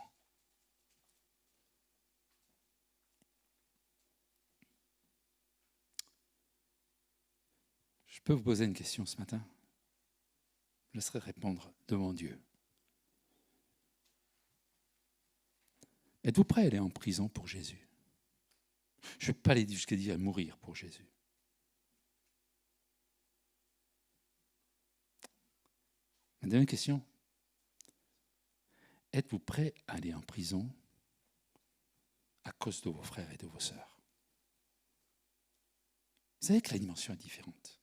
Je peux vous poser une question ce matin? Je laisserai répondre devant Dieu. Êtes-vous prêt à aller en prison pour Jésus? Je ne vais pas aller jusqu'à dire mourir pour Jésus. Ma deuxième question. Êtes-vous prêt à aller en prison à cause de vos frères et de vos sœurs? Vous savez que la dimension est différente.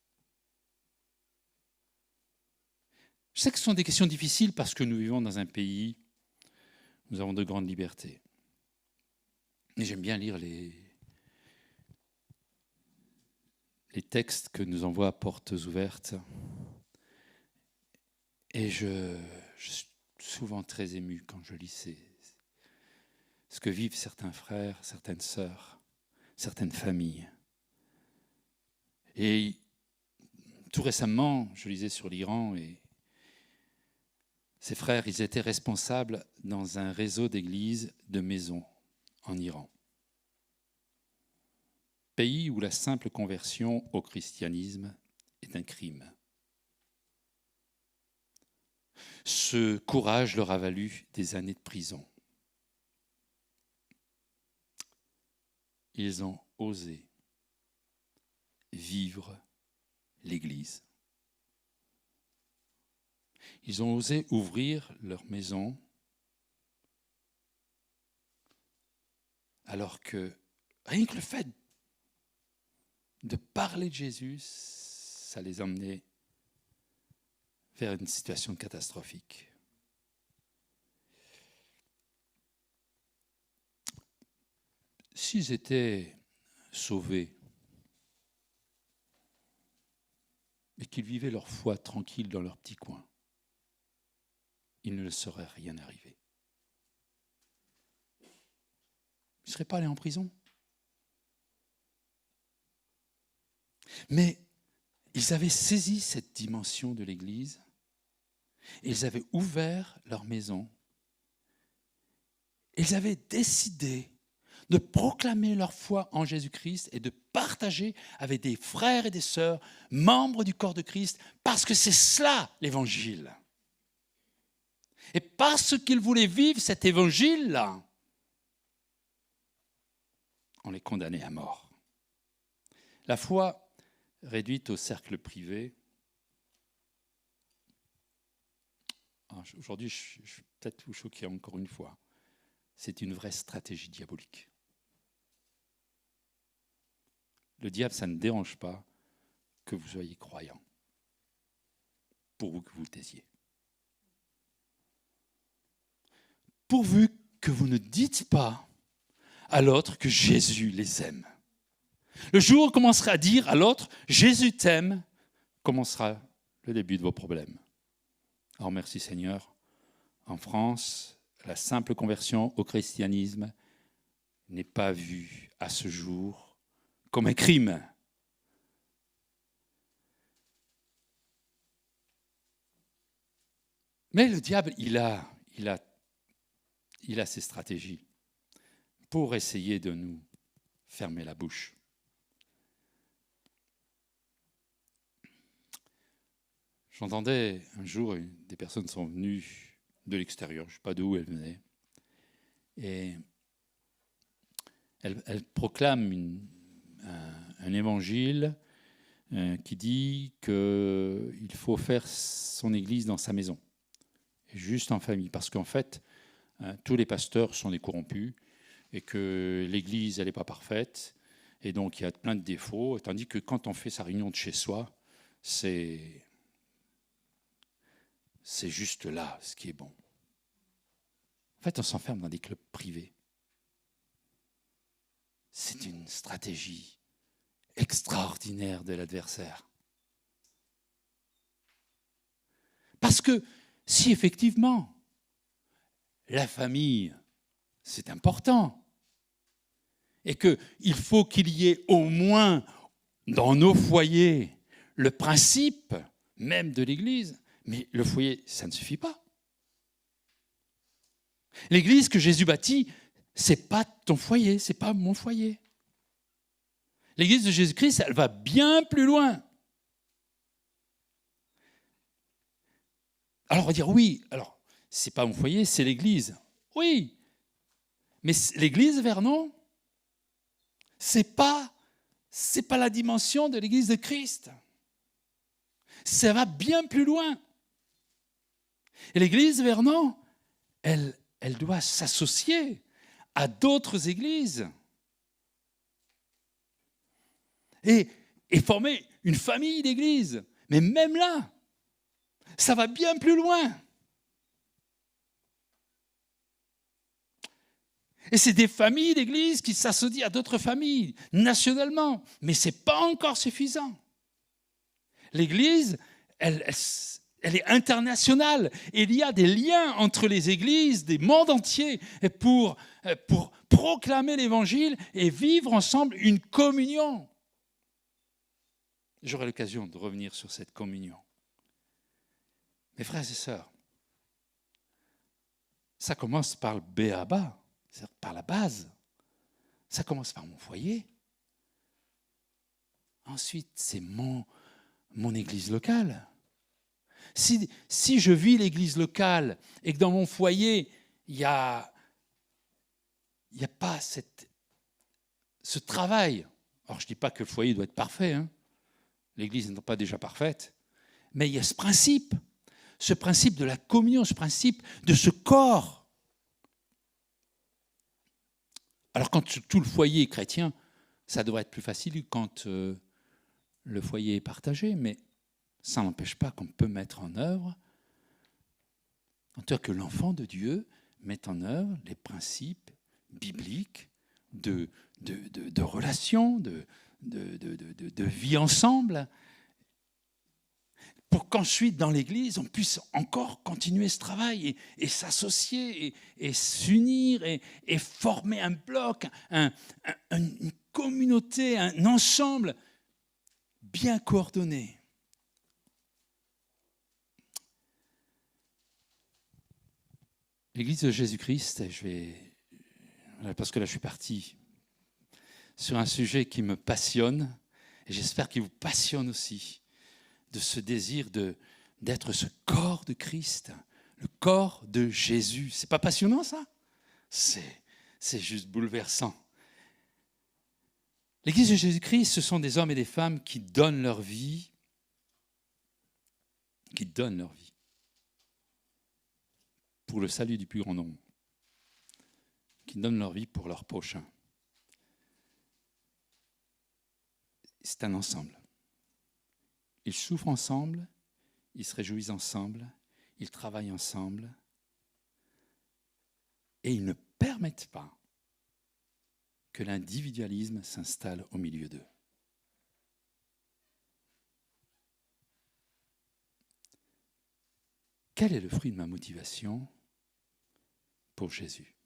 Je sais que ce sont des questions difficiles parce que nous vivons dans un pays où nous avons de grandes libertés. Et j'aime bien lire les textes que nous envoie Portes Ouvertes. Et je suis souvent très ému quand je lis ce que vivent certains frères, certaines sœurs, certaines familles. Et tout récemment, je lisais sur l'Iran et ces frères, ils étaient responsables dans un réseau d'églises de maisons en Iran. Pays où la simple conversion au christianisme est un crime. Ce courage leur a valu des années de prison. Ils ont osé vivre l'Église. Ils ont osé ouvrir leur maison alors que rien que le fait de parler de Jésus, ça les emmenait vers une situation catastrophique. S'ils étaient sauvés et qu'ils vivaient leur foi tranquille dans leur petit coin, il ne leur serait rien arrivé. Ils ne seraient pas allés en prison. Mais ils avaient saisi cette dimension de l'Église et ils avaient ouvert leur maison. Ils avaient décidé de proclamer leur foi en Jésus-Christ et de partager avec des frères et des sœurs, membres du corps de Christ, parce que c'est cela l'Évangile. Et parce qu'ils voulaient vivre cet Évangile-là, on les condamnait à mort. La foi réduite au cercle privé. Aujourd'hui, je vais peut-être vous choquer encore une fois. C'est une vraie stratégie diabolique. Le diable, ça ne dérange pas que vous soyez croyant, pourvu que vous le taisiez. Pourvu que vous ne dites pas à l'autre que Jésus les aime. Le jour où vous commencerez à dire à l'autre « Jésus t'aime », commencera le début de vos problèmes. Alors merci Seigneur, en France, la simple conversion au christianisme n'est pas vue à ce jour comme un crime. Mais le diable, il a ses stratégies pour essayer de nous fermer la bouche. J'entendais un jour, des personnes sont venues de l'extérieur, je ne sais pas d'où elles venaient, et elles proclament un évangile qui dit qu'il faut faire son église dans sa maison, juste en famille, parce qu'en fait, tous les pasteurs sont des corrompus et que l'église, elle n'est pas parfaite, et donc il y a plein de défauts, tandis que quand on fait sa réunion de chez soi, c'est juste là ce qui est bon. En fait, on s'enferme dans des clubs privés. C'est une stratégie extraordinaire de l'adversaire. Parce que si effectivement, la famille, c'est important, et qu'il faut qu'il y ait au moins dans nos foyers le principe même de l'Église, mais le foyer, ça ne suffit pas. L'Église que Jésus bâtit, c'est pas ton foyer, c'est pas mon foyer. L'Église de Jésus-Christ, elle va bien plus loin. Alors on va dire oui, alors c'est pas mon foyer, c'est l'Église. Oui, mais l'Église Vernon, c'est pas la dimension de l'Église de Christ. Ça va bien plus loin. Et l'Église Vernon, elle doit s'associer à d'autres églises et former une famille d'églises. Mais même là, ça va bien plus loin. Et c'est des familles d'églises qui s'associent à d'autres familles, nationalement. Mais ce n'est pas encore suffisant. L'Église, elle est internationale. Et il y a des liens entre les églises des mondes entiers pour proclamer l'Évangile et vivre ensemble une communion. J'aurai l'occasion de revenir sur cette communion. Mes frères et sœurs, ça commence par le b.a.-ba, c'est-à-dire par la base. Ça commence par mon foyer. Ensuite, c'est mon église locale. Si je vis l'église locale et que dans mon foyer, il n'y a pas ce travail, alors je ne dis pas que le foyer doit être parfait, hein. L'église n'est pas déjà parfaite, mais il y a ce principe de la communion, ce principe de ce corps. Alors quand tout le foyer est chrétien, ça devrait être plus facile quand le foyer est partagé, mais ça n'empêche pas qu'on peut mettre en œuvre, en tout cas que l'enfant de Dieu mette en œuvre les principes bibliques de relation, de vie ensemble, pour qu'ensuite, dans l'Église, on puisse encore continuer ce travail et s'associer et s'unir et former un bloc, une communauté, un ensemble bien coordonné. L'Église de Jésus-Christ, parce que là je suis parti sur un sujet qui me passionne, et j'espère qu'il vous passionne aussi, de ce désir d'être ce corps de Christ, le corps de Jésus. C'est pas passionnant ça? C'est juste bouleversant. L'Église de Jésus-Christ, ce sont des hommes et des femmes qui donnent leur vie, pour le salut du plus grand nombre, qui donnent leur vie pour leur prochain. C'est un ensemble. Ils souffrent ensemble, ils se réjouissent ensemble, ils travaillent ensemble, et ils ne permettent pas que l'individualisme s'installe au milieu d'eux. Quel est le fruit de ma motivation pour Jésus?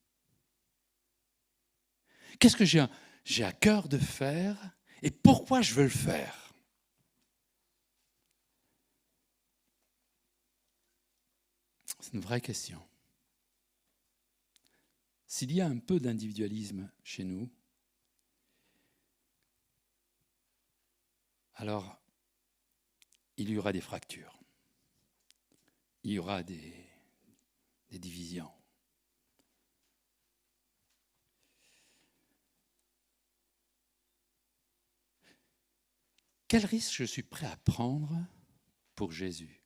Qu'est-ce que j'ai à cœur de faire et pourquoi je veux le faire? C'est une vraie question. S'il y a un peu d'individualisme chez nous, alors il y aura des fractures, il y aura des divisions. Quel risque je suis prêt à prendre pour Jésus?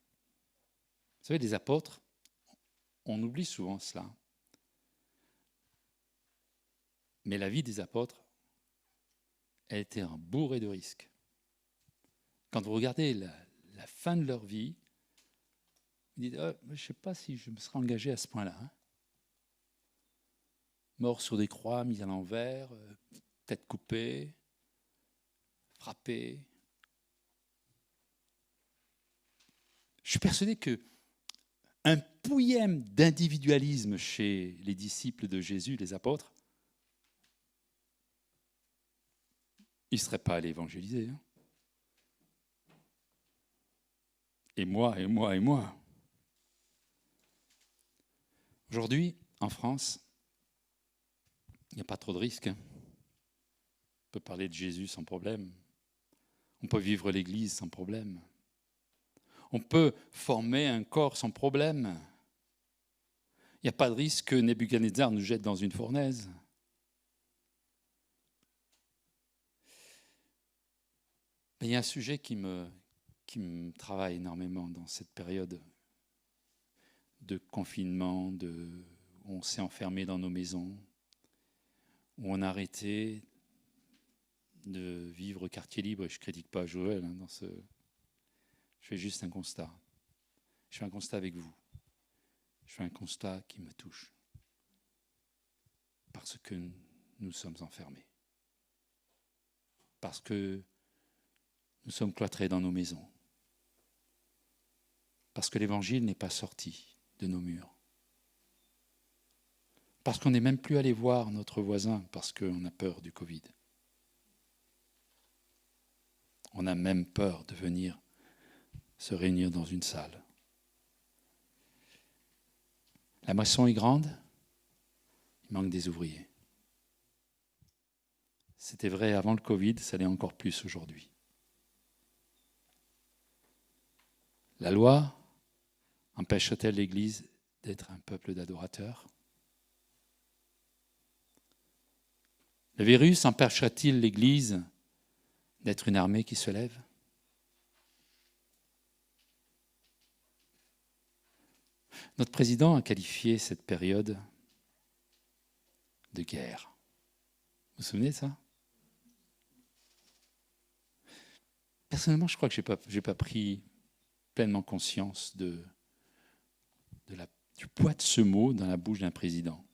Vous savez, les apôtres, on oublie souvent cela. Mais la vie des apôtres, elle était bourrée de risques. Quand vous regardez la fin de leur vie, vous dites, je ne sais pas si je me serais engagé à ce point-là. Morts sur des croix, mis à l'envers, tête coupée, frappée. Je suis persuadé qu'un pouillème d'individualisme chez les disciples de Jésus, les apôtres, ils ne seraient pas allés évangéliser. Et moi, et moi, et moi. Aujourd'hui, en France, il n'y a pas trop de risques. On peut parler de Jésus sans problème. On peut vivre l'Église sans problème. On peut former un corps sans problème. Il n'y a pas de risque que Nebuchadnezzar nous jette dans une fournaise. Mais il y a un sujet qui me travaille énormément dans cette période de confinement, où on s'est enfermé dans nos maisons, où on a arrêté de vivre quartier libre. Je ne critique pas Joël dans ce... Je fais juste un constat. Je fais un constat avec vous. Je fais un constat qui me touche. Parce que nous sommes enfermés. Parce que nous sommes cloîtrés dans nos maisons. Parce que l'Évangile n'est pas sorti de nos murs. Parce qu'on n'est même plus allé voir notre voisin parce qu'on a peur du Covid. On a même peur de venir se réunir dans une salle. La moisson est grande, il manque des ouvriers. C'était vrai avant le Covid, ça l'est encore plus aujourd'hui. La loi empêche-t-elle l'Église d'être un peuple d'adorateurs? Le virus empêchera-t-il l'Église d'être une armée qui se lève? Notre président a qualifié cette période de guerre. Vous vous souvenez de ça? Personnellement, je crois que je n'ai pas pris pleinement conscience du poids de ce mot dans la bouche d'un président.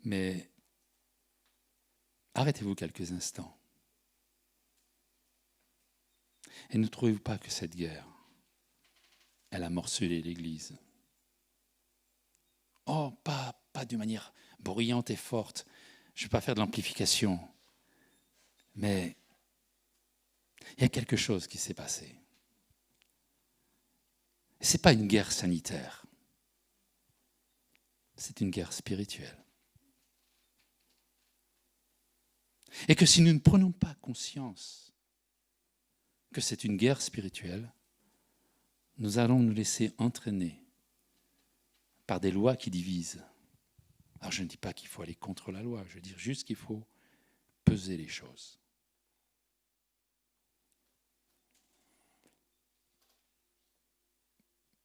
Mais arrêtez-vous quelques instants. Et ne trouvez-vous pas que cette guerre, elle a morcelé l'Église? Oh, pas d'une manière bruyante et forte. Je ne vais pas faire de l'amplification. Mais il y a quelque chose qui s'est passé. Ce n'est pas une guerre sanitaire. C'est une guerre spirituelle. Et que si nous ne prenons pas conscience que c'est une guerre spirituelle, nous allons nous laisser entraîner par des lois qui divisent. Alors je ne dis pas qu'il faut aller contre la loi, je veux dire juste qu'il faut peser les choses.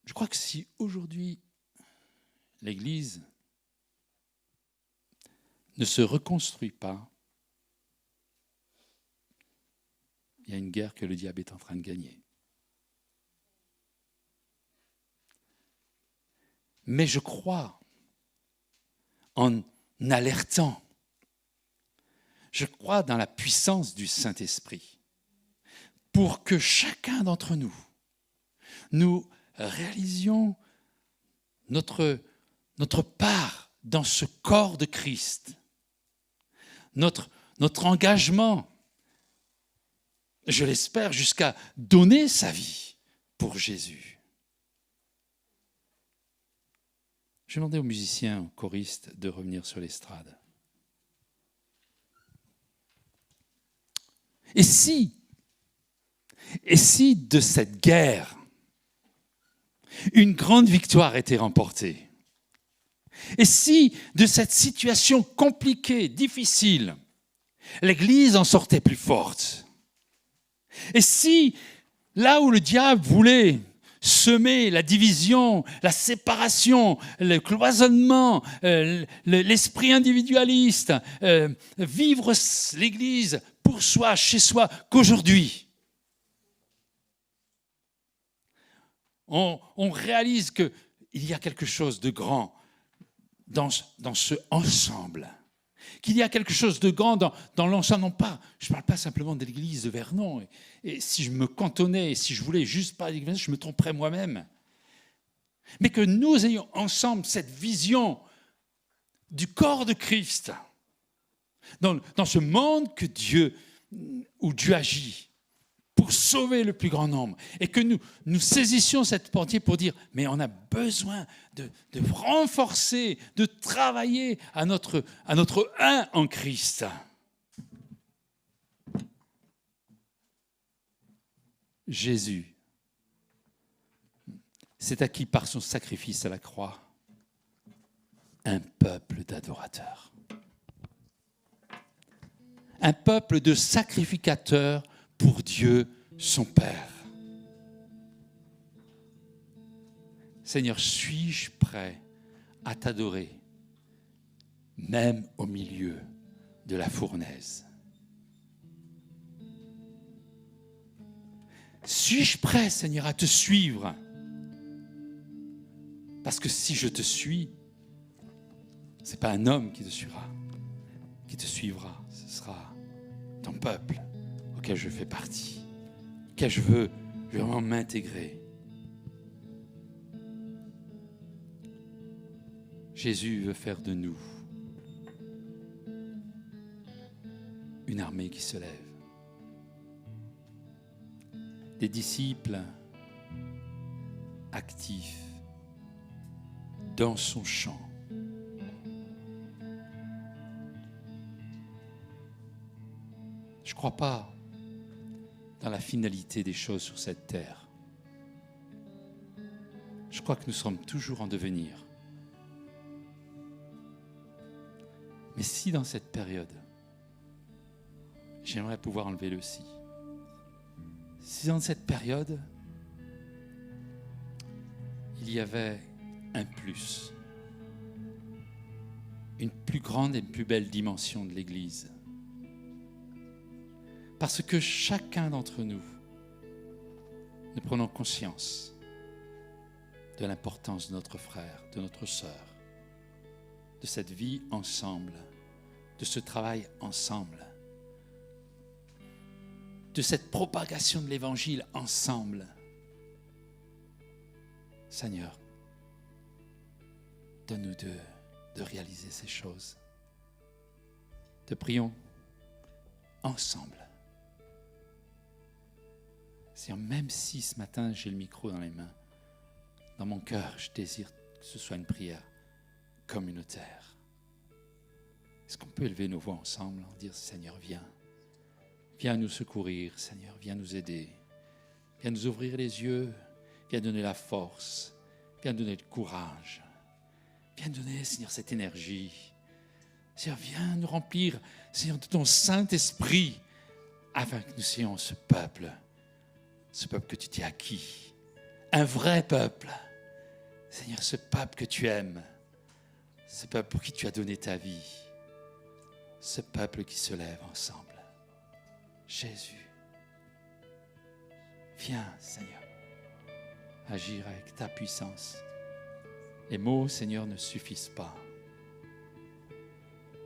Je crois que si aujourd'hui l'Église ne se reconstruit pas, il y a une guerre que le diable est en train de gagner. Mais je crois en alertant, je crois dans la puissance du Saint-Esprit pour que chacun d'entre nous réalisions notre part dans ce corps de Christ, notre engagement, je l'espère, jusqu'à donner sa vie pour Jésus. Je vais demander aux musiciens, aux choristes de revenir sur l'estrade. Et si de cette guerre, une grande victoire était remportée? Et si de cette situation compliquée, difficile, l'Église en sortait plus forte? Et si, là où le diable voulait semer la division, la séparation, le cloisonnement, l'esprit individualiste, vivre l'Église pour soi, chez soi, qu'aujourd'hui, on réalise qu'il y a quelque chose de grand dans ce ensemble, qu'il y a quelque chose de grand dans l'ensemble. Je ne parle pas simplement de l'église de Vernon. Et si je me cantonnais, et si je voulais juste parler de l'église, je me tromperais moi-même. Mais que nous ayons ensemble cette vision du corps de Christ dans ce monde où Dieu agit pour sauver le plus grand nombre, et que nous saisissions cette portière pour dire, mais on a besoin de renforcer, de travailler à notre un en Christ. Jésus s'est acquis par son sacrifice à la croix un peuple d'adorateurs, un peuple de sacrificateurs pour Dieu, son Père. Seigneur, suis-je prêt à t'adorer, même au milieu de la fournaise? Suis-je prêt, Seigneur, à te suivre? Parce que si je te suis, ce n'est pas un homme qui te suivra, ce sera ton peuple auquel je fais partie, auquel je veux vraiment m'intégrer. Jésus veut faire de nous une armée qui se lève. Des disciples actifs dans son champ. Je ne crois pas dans la finalité des choses sur cette terre. Je crois que nous sommes toujours en devenir. Mais si dans cette période, j'aimerais pouvoir enlever le si dans cette période, il y avait un plus, une plus grande et une plus belle dimension de l'Église. Parce que chacun d'entre nous, nous prenons conscience de l'importance de notre frère, de notre sœur, de cette vie ensemble, de ce travail ensemble, de cette propagation de l'Évangile ensemble. Seigneur, donne-nous de réaliser ces choses. Te prions ensemble. Seigneur, même si ce matin j'ai le micro dans les mains, dans mon cœur, je désire que ce soit une prière communautaire. Est-ce qu'on peut élever nos voix ensemble en dire, Seigneur, viens. Viens nous secourir, Seigneur, viens nous aider. Viens nous ouvrir les yeux, viens donner la force, viens donner le courage. Viens donner, Seigneur, cette énergie. Seigneur, viens nous remplir, Seigneur, de ton Saint-Esprit, afin que nous soyons ce peuple que tu t'es acquis, un vrai peuple. Seigneur, ce peuple que tu aimes, ce peuple pour qui tu as donné ta vie, ce peuple qui se lève ensemble. Jésus, viens, Seigneur, agir avec ta puissance. Les mots, Seigneur, ne suffisent pas.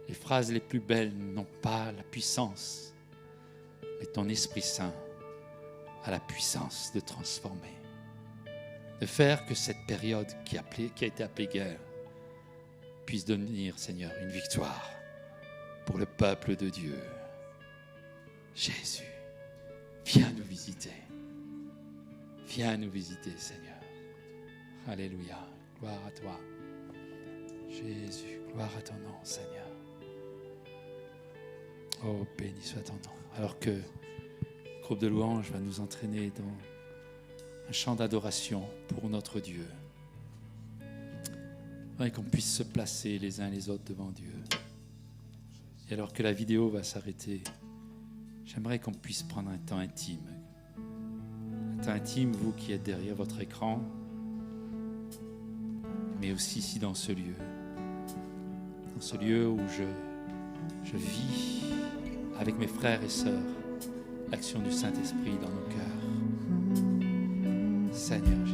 Les phrases les plus belles n'ont pas la puissance, mais ton Esprit Saint a la puissance de transformer, de faire que cette période qui a été appelée guerre puisse devenir, Seigneur, une victoire pour le peuple de Dieu. Jésus, viens nous visiter. Viens nous visiter, Seigneur. Alléluia. Gloire à toi. Jésus, gloire à ton nom, Seigneur. Oh, béni soit ton nom. Alors que le groupe de louanges va nous entraîner dans un chant d'adoration pour notre Dieu. Et qu'on puisse se placer les uns les autres devant Dieu. Et alors que la vidéo va s'arrêter, j'aimerais qu'on puisse prendre un temps intime. Un temps intime, vous qui êtes derrière votre écran, mais aussi ici dans ce lieu. Dans ce lieu où je vis avec mes frères et sœurs l'action du Saint-Esprit dans nos cœurs. Seigneur